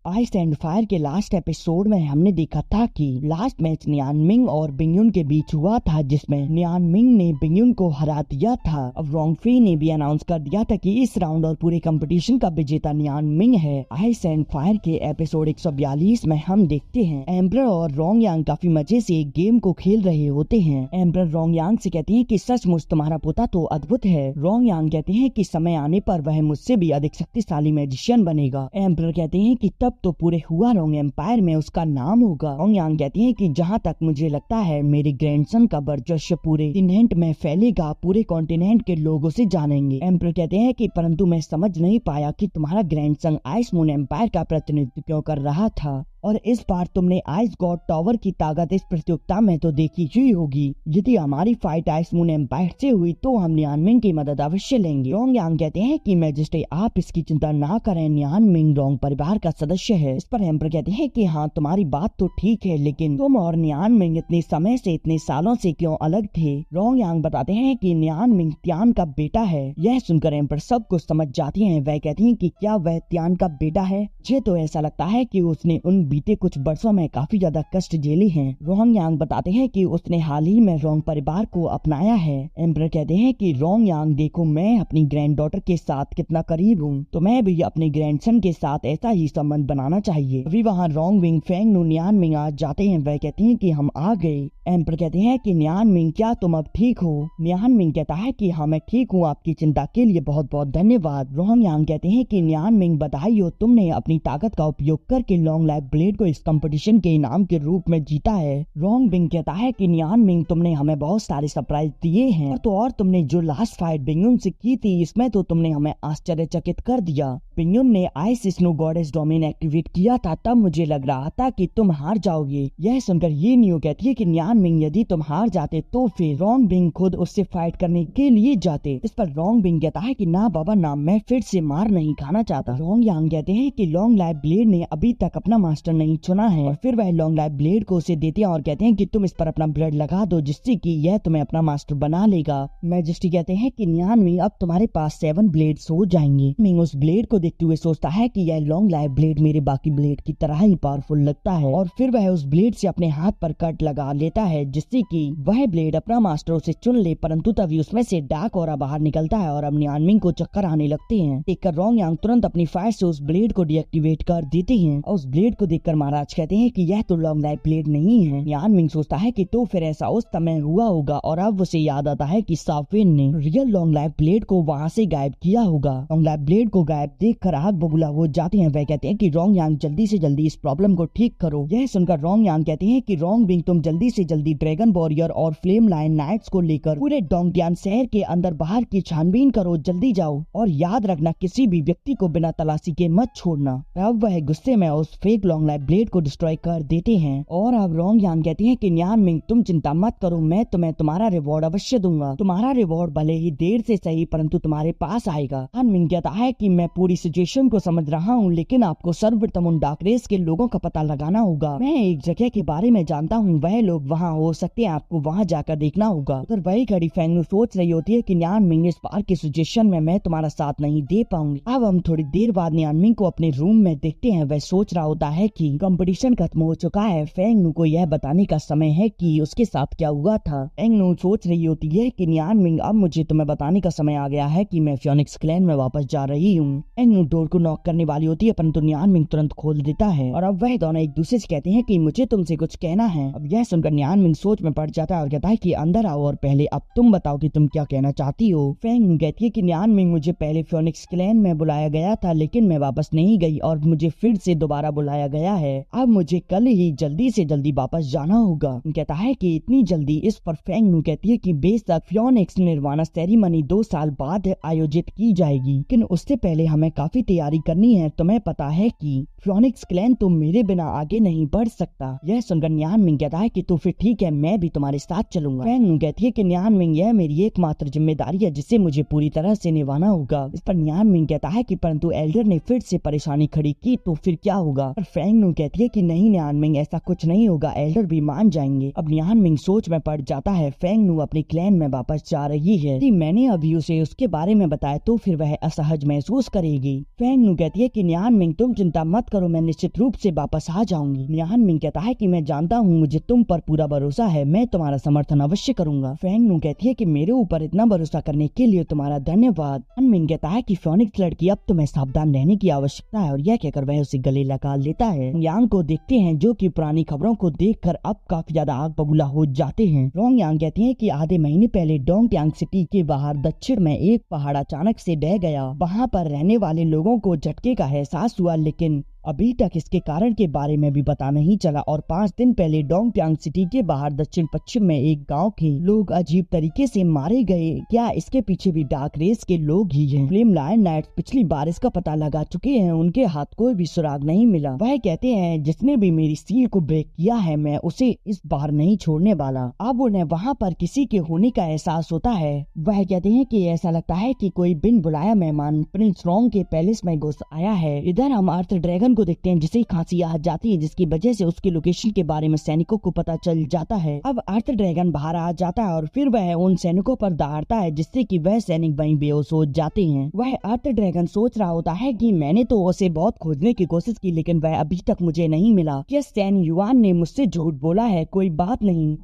Ice and fire के last episode में हमने देखा था कि लास्ट मैच नियान मिंग और बिंगयुन के बीच हुआ था, जिसमें नियान मिंग ने बिंगयुन को हरा दिया था। अब रोंग फी ने भी अनाउंस कर दिया था कि इस राउंड और पूरे कंपटीशन का विजेता नियान मिंग है। आइस एंड फायर के एपिसोड 142 में हम देखते हैं एम्परर और रोंग यांग काफी मजे से एक गेम को खेल रहे होते हैं। एम्परर रोंग यांग से कहते हैं कि सचमुच तुम्हारा पोता तो अद्भुत है। रोंग यांग कहते हैं कि समय आने पर वह मुझसे भी अधिक शक्तिशाली मैजिशियन बनेगा। एम्परर कहते हैं कि तब तो पूरे हुआ रोंग एम्पायर में उसका नाम होगा। रोंग यांग कहते हैं कि जहाँ तक मुझे लगता है मेरे ग्रैंडसन का वर्चस्व पूरे कॉन्टिनेंट में फैलेगा, पूरे कॉन्टिनेंट के लोगों से जानेंगे। एम्परर कहते हैं कि परंतु मैं समझ नहीं पाया कि तुम्हारा ग्रैंडसन आइस मून एम्पायर का प्रतिनिधित्व क्यों कर रहा था, और इस बार तुमने आइस गॉड टावर की ताकत इस प्रतियोगिता में तो देखी ही होगी। यदि हमारी फाइट आइस मून एम्पायर से हुई तो हम नियान मिंग की मदद अवश्य लेंगे। रोंग यांग कहते हैं कि मैजिस्ट्रेट आप इसकी चिंता ना करें, नियान मिंग रोंग परिवार का सदस्य है। इस पर एम्परर कहते हैं कि हाँ तुम्हारी बात तो ठीक है, लेकिन तुम और नियान मिंग इतने समय से इतने सालों से क्यों अलग थे। रोंग यांग बताते हैं कि नियान मिंग त्यान का बेटा है। यह सुनकर एम्परर सब कुछ समझ जाती है। वह कहती है कि क्या वह त्यान का बेटा है? मुझे तो ऐसा लगता है कि उसने उन बीते कुछ वर्षों में काफी ज्यादा कष्ट झेले हैं। रोंग यांग बताते हैं कि उसने हाल ही में रोंग परिवार को अपनाया है। एम्परर कहते हैं कि रोंग यांग देखो मैं अपनी ग्रैंड डॉटर के साथ कितना करीब हूँ, तो मैं भी अपने ग्रैंडसन के साथ ऐसा ही संबंध बनाना चाहिए। अभी वहाँ रोंग विंग फेंग नु नियान मिंग आ जाते हैं। वह कहते हैं कि हम आ गए। एम्परर कहते हैं कि नियान मिंग क्या तुम अब ठीक हो? नियान मिंग कहता है कि हाँ मैं ठीक हूँ, आपकी चिंता के लिए बहुत बहुत धन्यवाद। रोंग यांग कहते हैं कि नियान मिंग बधाई हो, तुमने अपनी ताकत का उपयोग करके लॉन्ग लाइफ ब्लेड को इस कंपटीशन के इनाम के रूप में जीता है। रोंग बिंग कहता है कि नियान मिंग तुमने हमें बहुत सारे सरप्राइज दिए हैं, और तुमने जो लास्ट फाइट बिंगयुन से की थी इसमें तो तुमने हमें आश्चर्यचकित कर दिया। बिंगयुन ने ice snow goddess domain activate किया था, तब मुझे लग रहा था कि तुम हार जाओगे। यह सुनकर ये नियो कहती है कि नियान मिंग यदि तुम हार जाते तो फिर रोंग बिंग खुद उससे फाइट करने के लिए जाते। इस पर रोंग बिंग कहता है कि ना बाबा ना, मैं फिर से मार नहीं खाना चाहता। रोंग यांग कहते हैं कि लॉन्ग लाइफ ब्लेड ने अभी तक अपना मास्टर नहीं चुना है, और फिर वह लॉन्ग लाइफ ब्लेड को उसे देते हैं और कहते हैं कि तुम इस पर अपना ब्लड लगा दो जिससे कि यह तुम्हें अपना मास्टर बना लेगा। मैजेस्टी कहते हैं कि नियान मिंग अब तुम्हारे पास 7 ब्लेड्स हो जाएंगे। मिंग उस ब्लेड को देखते हुए सोचता है कि यह लॉन्ग लाइफ ब्लेड मेरे बाकी ब्लेड की तरह ही पावरफुल लगता है, और फिर वह उस ब्लेड से अपने हाथ पर कट लगा लेता है जिससे कि वह ब्लेड अपना मास्टर उसे चुन ले, परंतु तभी उसमें से डार्क ऑरा बाहर निकलता है और अब नियान मिंग को चक्कर आने लगते हैं। देखकर रोंग यांग तुरंत अपनी फायर से उस ब्लेड को डीएक्टिवेट कर देते हैं, और उस ब्लेड को देखकर महाराज कहते हैं कि यह तो लॉन्ग लाइफ ब्लेड नहीं है। नियान मिंग सोचता है कि तो फिर ऐसा उस समय हुआ होगा, और अब उसे याद आता है कि साफेन ने रियल लॉन्ग लाइफ ब्लेड को वहाँ से गायब किया होगा। लॉन्ग लाइफ ब्लेड को गायब देखकर आग बबूला हो जाते हैं। वह कहते हैं कि रोंग यांग जल्दी से जल्दी इस प्रॉब्लम को ठीक करो। यह सुनकर रोंग यांग कहते हैं कि रोंग बिंग तुम जल्दी से जल्दी ड्रैगन वॉरियर और फ्लेम लायन नाइट्स को लेकर पूरे डोंगटियान शहर के अंदर बाहर की छानबीन करो, जल्दी जाओ, और याद रखना किसी भी व्यक्ति को बिना तलाशी के मत छोड़ना। अब वह गुस्से में उस फेक लॉन्ग लाइफ ब्लेड को डिस्ट्रॉय कर देते हैं, और अब रोंग यांग कहते हैं कि नियान मिंग तुम चिंता मत करो, मैं तुम्हें तुम्हारा रिवॉर्ड अवश्य दूंगा। तुम्हारा रिवॉर्ड भले ही देर से सही परंतु तुम्हारे पास आएगा। नियान मिंग कहता है कि मैं पूरी सिचुएशन को समझ रहा हूँ, लेकिन आपको सर्वप्रथम उन डार्क रेस के लोगों का पता लगाना होगा। मैं एक जगह के बारे में जानता हूँ, वह लोग वहाँ हो सकते हैं, आपको वहाँ जाकर देखना होगा। उधर वही घड़ी फेंगनू सोच रही होती है कि नियान मिंग इस बार की सिचुएशन में मैं तुम्हारा साथ नहीं दे पाऊंगी। अब हम थोड़ी देर बाद नियान मिंग को अपने रूम में देखते हैं। वह सोच रहा होता है कि कंपटीशन खत्म हो चुका है, फेंगनू को यह बताने का समय है कि उसके साथ क्या हुआ था। फेंगनू सोच रही होती है कि नियान मिंग अब मुझे तुम्हें बताने का समय आ गया है कि मैं फियोनिक्स क्लैन में वापस जा रही हूँ। फेंगनू डोर को नॉक करने वाली होती है, परंतु नियान मिंग तुरंत खोल देता है, और अब वह दोनों एक दूसरे से कहते हैं कि मुझे तुमसे कुछ कहना है। अब यह सुनकर नियान मिंग सोच में पड़ जाता है और कहता है कि अंदर आओ और पहले अब तुम बताओ कि तुम क्या कहना चाहती हो। फेंग कहती है कि नियान मिंग मुझे पहले फियोनिक्स क्लैन में बुलाया गया था, लेकिन मैं वापस नहीं गई और मुझे फिर से दोबारा बुलाया गया है। अब मुझे कल ही जल्दी से जल्दी वापस जाना होगा। कहता है कि इतनी जल्दी? इस पर फेंग कहती है कि बेशक फियोनिक्स निर्वाणा सेरेमनी 2 साल बाद आयोजित की जाएगी, लेकिन उससे पहले हमें काफी तैयारी करनी है। तुम्हें पता है कि फियोनिक्स क्लैन तो मेरे बिना आगे नहीं बढ़ सकता। यह सुनकर नियान मिंग कहता है कि तो फिर ठीक है, मैं भी तुम्हारे साथ चलूंगा। फेंग कहती है कि नियान मिंग यह मेरी एकमात्र जिम्मेदारी है जिसे मुझे पूरी तरह से निभाना होगा। इस पर नियान मिंग कहता है कि परंतु एल्डर ने फिर से परेशानी खड़ी की तो फिर क्या होगा। फेंग फेंग नू कहती है कि नहीं नियान मिंग, ऐसा कुछ नहीं होगा, एल्डर भी मान जाएंगे। अब नियान मिंग सोच में पड़ जाता है। फेंग नू अपने क्लैन में वापस जा रही है। यदि मैंने अभी उसे उसके बारे में बताया तो फिर वह असहज महसूस करेगी। फेंग नू कहती है कि नियान मिंग तुम चिंता मत करो, मैं निश्चित रूप से वापस आ जाऊंगी। नियान मिंग कहता है कि मैं जानता हूँ, मुझे तुम पर पूरा भरोसा है, मैं तुम्हारा समर्थन अवश्य करूंगा। फेंग नू कहती है कि मेरे ऊपर इतना भरोसा करने के लिए तुम्हारा धन्यवाद। नियान मिंग कहता है कि फिनिक्स लड़की, अब तुम्हें सावधान रहने की आवश्यकता है, और यह कहकर वह उसे गले लगा लेता है। यांग को देखते हैं जो कि पुरानी खबरों को देखकर अब काफी ज्यादा आग बबूला हो जाते हैं। रोंग यांग कहती है कि आधे महीने पहले डोंगट्यांग सिटी के बाहर दक्षिण में एक पहाड़ अचानक से ढह गया। वहाँ पर रहने वाले लोगों को झटके का एहसास हुआ, लेकिन अभी तक इसके कारण के बारे में भी पता नहीं चला। और 5 दिन पहले डोंगट्यांग सिटी के बाहर दक्षिण पश्चिम में एक गांव के लोग अजीब तरीके से मारे गए। क्या इसके पीछे भी डार्क रेस के लोग ही हैं? फ्लेम लायन नाइट्स पिछली बार इसका पता लगा चुके हैं, उनके हाथ कोई भी सुराग नहीं मिला। वह कहते हैं जिसने भी मेरी सील को ब्रेक किया है, मैं उसे इस बार नहीं छोड़ने वाला। अब उन्हें वहाँ पर किसी के होने का एहसास होता है। वह कहते हैं कि ऐसा लगता है कि कोई बिन बुलाया मेहमान प्रिंस रोंग के पैलेस में घुस आया है। इधर हम आर्थर ड्रैगन को देखते हैं जिसे खांसी आ जाती है, जिसकी वजह से उसके लोकेशन के बारे में सैनिकों को पता चल जाता है। अब आर्थर ड्रैगन बाहर आ जाता है और फिर वह उन सैनिकों पर दहाड़ता है, जिससे कि वह सैनिक वहीं बेहोश हो जाते हैं। वह आर्थर ड्रैगन सोच रहा होता है कि मैंने तो उसे बहुत खोजने की कोशिश की, लेकिन वह अभी तक मुझे नहीं मिला। क्या सैन युआन ने मुझसे झूठ बोला है? कोई बात नहीं,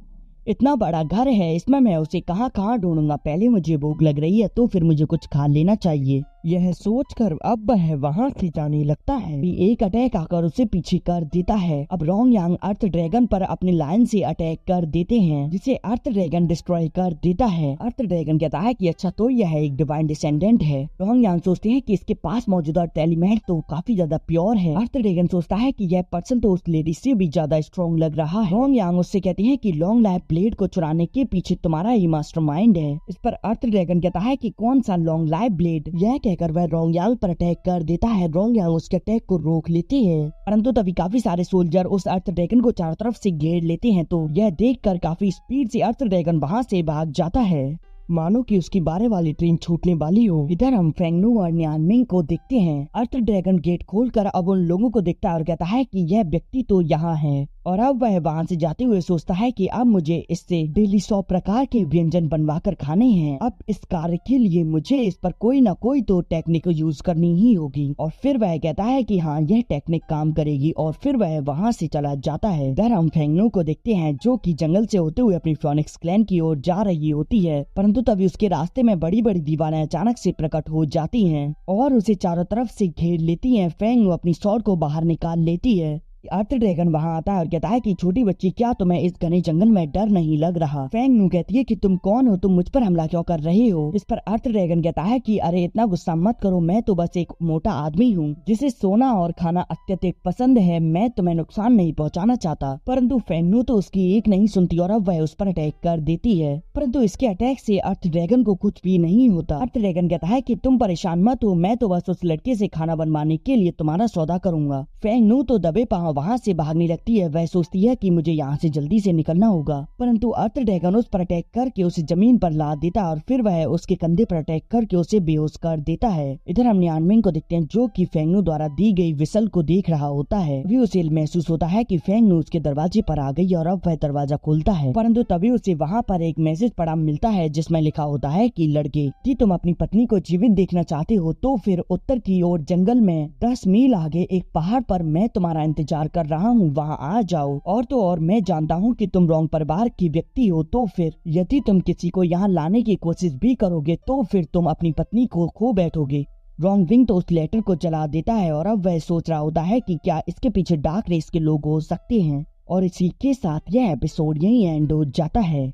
इतना बड़ा घर है, इसमें मैं उसे कहाँ कहाँ ढूंढूंगा। पहले मुझे भूख लग रही है तो फिर मुझे कुछ खा लेना चाहिए। यह सोचकर अब वह वहाँ से जाने लगता है। एक अटैक आकर उसे पीछे कर देता है। अब रोंग यांग अर्थ ड्रैगन पर अपने लायन से अटैक कर देते हैं, जिसे अर्थ ड्रैगन डिस्ट्रॉय कर देता है। अर्थ ड्रैगन कहता है कि अच्छा तो यह एक डिवाइन डिसेंडेंट है। रोंग यांग सोचते हैं कि इसके पास मौजूदा एलिमेंट तो काफी ज्यादा प्योर है। अर्थ ड्रैगन सोचता है कि यह पर्सन तो उस लेडी से भी ज्यादा स्ट्रॉन्ग लग रहा है। रोंग यांग उससे कहते हैं कि लॉन्ग लाइफ ब्लेड को चुराने के पीछे तुम्हारा ही मास्टरमाइंड है। इस पर अर्थ ड्रैगन कहता है कि कौन सा लॉन्ग लाइफ ब्लेड? यह कहकर वह रोंग यांग पर अटैक कर देता है। रोंग यांग उसके अटैक को रोक लेती है, परंतु तभी काफी सारे सोल्जर उस अर्थ ड्रैगन को चारों तरफ से घेर लेते हैं। तो यह देखकर काफी स्पीड से अर्थ ड्रैगन वहाँ से भाग जाता है, मानो कि उसकी बारे वाली ट्रेन छूटने वाली हो। इधर हम फेंग नू और नियान मिंग को देखते हैं। अर्थ ड्रैगन गेट खोलकर अब उन लोगों को देखता है और कहता है कि यह व्यक्ति तो यहाँ है। और अब वह वहाँ से जाते हुए सोचता है कि अब मुझे इससे डेली 100 प्रकार के व्यंजन बनवाकर खाने हैं। अब इस कार्य के लिए मुझे इस पर कोई ना कोई तो टेक्निक यूज करनी ही होगी। और फिर वह कहता है कि हाँ यह टेक्निक काम करेगी, और फिर वह वहाँ से चला जाता है। इधर हम फेंग नू को देखते हैं जो कि जंगल से होते हुए अपनी फिनिक्स क्लैन की ओर जा रही होती है, परंतु तभी उसके रास्ते में बड़ी बड़ी दीवारें अचानक से प्रकट हो जाती हैं और उसे चारों तरफ से घेर लेती हैं। फेंग नू अपनी स्वॉर्ड को बाहर निकाल लेती है। अर्थ ड्रैगन वहाँ आता है और कहता है कि छोटी बच्ची, क्या तुम्हें इस घने जंगल में डर नहीं लग रहा? फेंग नू कहती है कि तुम कौन हो, तुम मुझ पर हमला क्यों कर रहे हो? इस पर अर्थ ड्रैगन कहता है कि अरे इतना गुस्सा मत करो, मैं तो बस एक मोटा आदमी हूँ जिसे सोना और खाना अत्यधिक पसंद है, मैं तुम्हें नुकसान नहीं पहुँचाना चाहता। परंतु फेंग नू तो उसकी एक नहीं सुनती और अब वह उस पर अटैक कर देती है, परंतु इसके अटैक से अर्थ ड्रैगन को कुछ भी नहीं होता। अर्थ ड्रैगन कहता है कि तुम परेशान मत हो, मैं तो बस उस लड़के से खाना बनवाने के लिए तुम्हारा सौदा करूंगा। फेंग नू तो दबे पांव वहाँ से भागने लगती है। वह सोचती है कि मुझे यहाँ से जल्दी से निकलना होगा, परंतु अर्थ ड्रैगन उस पर अटैक करके उसे जमीन पर लाद देता है और फिर वह उसके कंधे पर अटैक करके उसे बेहोश कर देता है। इधर हम नियान मिंग को देखते हैं जो कि फेंग नू द्वारा दी गई विसल को देख रहा होता है। भी उसे महसूस होता है कि फेंग नू उसके दरवाजे पर आ गई और अब वह दरवाजा खोलता है, परंतु तभी उसे वहाँ पर एक मैसेज पड़ा मिलता है जिसमें लिखा होता है कि लड़के, कि तुम अपनी पत्नी को जीवित देखना चाहते हो तो फिर उत्तर की ओर जंगल में 10 मील आगे एक पहाड़ पर मैं तुम्हारा इंतजार कर रहा हूँ, वहाँ आ जाओ। और तो और मैं जानता हूँ कि तुम रोंग परिवार की व्यक्ति हो, तो फिर यदि तुम किसी को यहाँ लाने की कोशिश भी करोगे तो फिर तुम अपनी पत्नी को खो बैठोगे। रोंग विंग तो उस लेटर को जला देता है और अब वह सोच रहा होता है कि क्या इसके पीछे डार्क रेस के लोग हो सकते हैं। और इसी के साथ यह एपिसोड यहीं एंड हो जाता है।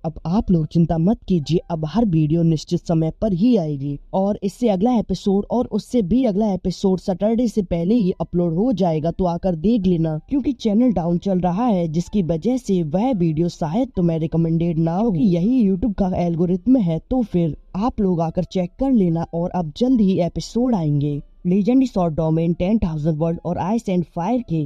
अब आप लोग चिंता मत कीजिए, अब हर वीडियो निश्चित समय पर ही आएगी और इससे अगला एपिसोड और उससे भी अगला एपिसोड सैटरडे से पहले ही अपलोड हो जाएगा, तो आकर देख लेना, क्योंकि चैनल डाउन चल रहा है जिसकी वजह से वह वीडियो शायद तुम्हें रिकमेंडेड ना हो। यही यूट्यूब का एल्गोरिथम है, तो फिर आप लोग आकर चेक कर लेना। और अब जल्द ही एपिसोड आएंगे लेजेंडरी शॉर्ट डोमेन 10,000 वर्ड और आइस एंड फायर के।